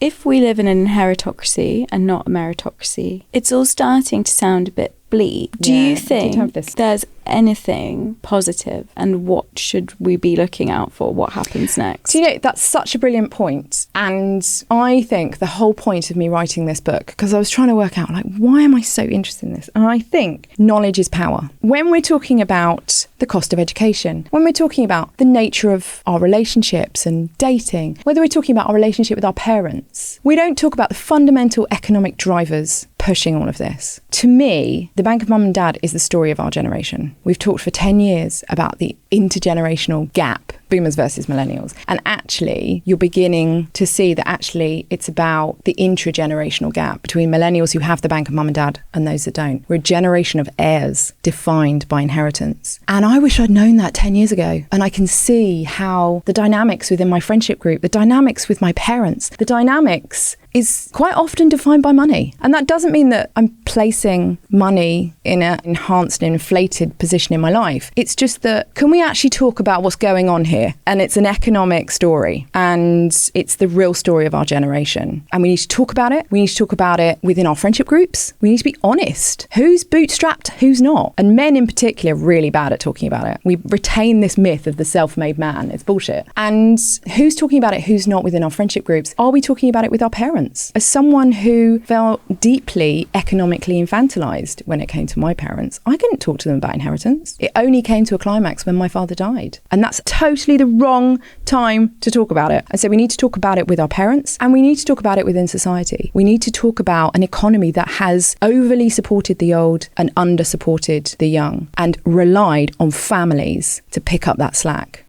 If we live in an inheritocracy and not a meritocracy, it's all starting to sound a bit bleak. Do you think there's anything positive, and what should we be looking out for? What happens next? So, that's such a brilliant point. And I think the whole point of me writing this book, because I was trying to work out, why am I so interested in this? And I think knowledge is power. When we're talking about the cost of education, when we're talking about the nature of our relationships and dating, whether we're talking about our relationship with our parents, we don't talk about the fundamental economic drivers pushing all of this. To me, the Bank of Mum and Dad is the story of our generation. We've talked for 10 years about the intergenerational gap, boomers versus millennials. And actually, you're beginning to see that actually it's about the intragenerational gap between millennials who have the Bank of Mum and Dad and those that don't. We're a generation of heirs defined by inheritance. And I wish I'd known that 10 years ago. And I can see how the dynamics within my friendship group, the dynamics with my parents, the dynamics is quite often defined by money. And that doesn't mean that I'm placing money in an enhanced and inflated position in my life. It's just that, can we actually talk about what's going on here? And it's an economic story, and it's the real story of our generation. And we need to talk about it. We need to talk about it within our friendship groups. We need to be honest. Who's bootstrapped, who's not? And men in particular are really bad at talking about it. We retain this myth of the self-made man. It's bullshit. And who's talking about it, who's not within our friendship groups? Are we talking about it with our parents? As someone who felt deeply economically infantilized when it came to my parents, I couldn't talk to them about inheritance. It only came to a climax when my father died. And that's totally the wrong time to talk about it. And so we need to talk about it with our parents, and we need to talk about it within society. We need to talk about an economy that has overly supported the old and under supported the young, and relied on families to pick up that slack.